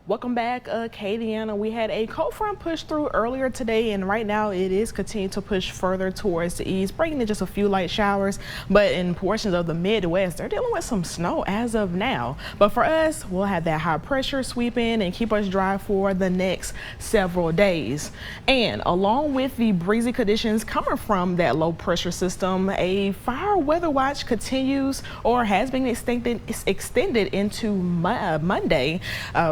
Welcome back, Acadiana. We had a cold front push through earlier today, and right now it is continuing to push further towards the east, bringing in just a few light showers. But in portions of the Midwest, they're dealing with some snow as of now. But for us, we'll have that high pressure sweep in and keep us dry for the next several days. And along with the breezy conditions coming from that low pressure system, a fire weather watch continues or has been extended into Monday.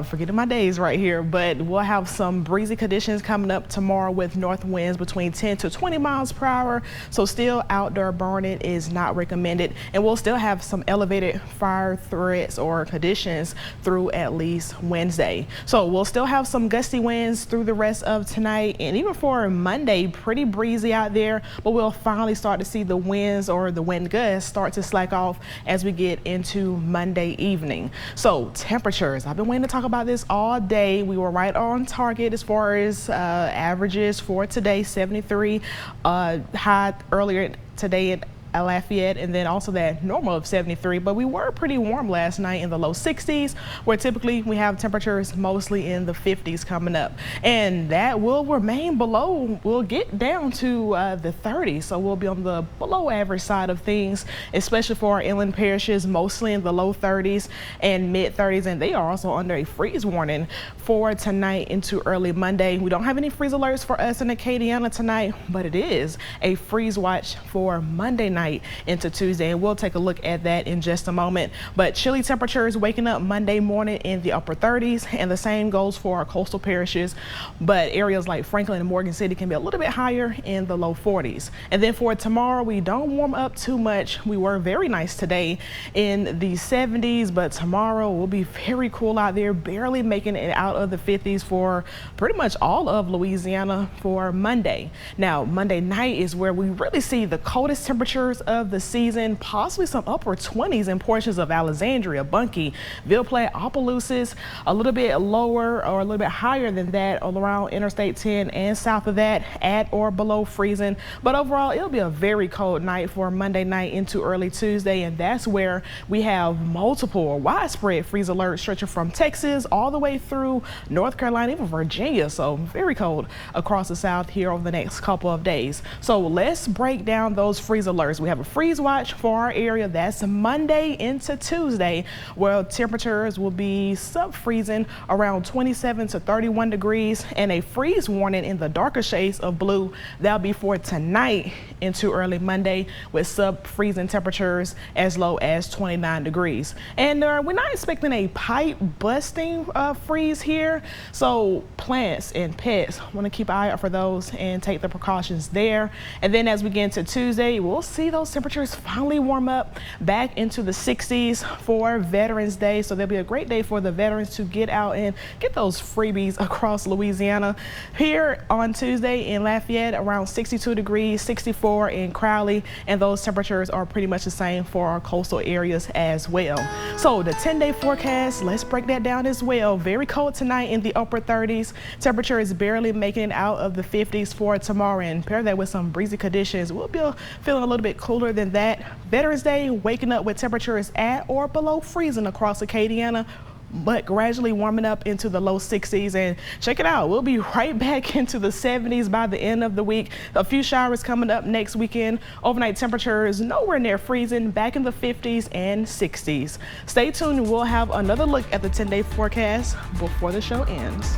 Forgetting my days right here, but we'll have some breezy conditions coming up tomorrow with north winds between 10 to 20 miles per hour. So still outdoor burning is not recommended, and we'll still have some elevated fire threats or conditions through at least Wednesday. So we'll still have some gusty winds through the rest of tonight, and even for Monday, pretty breezy out there, but we'll finally start to see the winds or the wind gusts start to slack off as we get into Monday evening. So temperatures, I've been waiting to talk about this all day. We were right on target as far as averages for today. 73 high earlier today in Lafayette, and then also that normal of 73, but we were pretty warm last night in the low 60s, where typically we have temperatures mostly in the 50s coming up, and that will remain below. We'll get down to the 30s, so we'll be on the below average side of things, especially for our inland parishes, mostly in the low 30s and mid 30s, and they are also under a freeze warning for tonight into early Monday. We don't have any freeze alerts for us in Acadiana tonight, but it is a freeze watch for Monday night into Tuesday, and we'll take a look at that in just a moment. But chilly temperatures waking up Monday morning in the upper 30s, and the same goes for our coastal parishes, but areas like Franklin and Morgan City can be a little bit higher in the low 40s. And then for tomorrow, we don't warm up too much. We were very nice today in the 70s, but tomorrow will be very cool out there, barely making it out of the 50s for pretty much all of Louisiana for Monday. Now Monday night is where we really see the coldest temperatures of the season, possibly some upper 20s in portions of Alexandria, Bunkie, Ville Platte, Opelousas, a little bit lower or a little bit higher than that all around Interstate 10 and south of that, at or below freezing. But overall, it'll be a very cold night for Monday night into early Tuesday, and that's where we have multiple widespread freeze alerts stretching from Texas all the way through North Carolina, even Virginia. So very cold across the south here over the next couple of days. So let's break down those freeze alerts. We have a freeze watch for our area. That's Monday into Tuesday, where temperatures will be sub-freezing around 27 to 31 degrees, and a freeze warning in the darker shades of blue. That'll be for tonight into early Monday with sub-freezing temperatures as low as 29 degrees. And we're not expecting a pipe busting freeze here, so plants and pets want to keep an eye out for those and take the precautions there. And then as we get into Tuesday, we'll see those temperatures finally warm up back into the 60s for Veterans Day. So there'll be a great day for the veterans to get out and get those freebies across Louisiana. Here on Tuesday in Lafayette, around 62 degrees, 64 in Crowley, and those temperatures are pretty much the same for our coastal areas as well. So the 10-day forecast, let's break that down as well. Very cold tonight in the upper 30s. Temperature is barely making it out of the 50s for tomorrow, and pair that with some breezy conditions, we'll be feeling a little bit cooler than that. Veterans Day, waking up with temperatures at or below freezing across Acadiana, but gradually warming up into the low 60s. And check it out, we'll be right back into the 70s by the end of the week. A few showers coming up next weekend. Overnight temperatures nowhere near freezing, back in the 50s and 60s. Stay tuned, we'll have another look at the 10-day forecast before the show ends.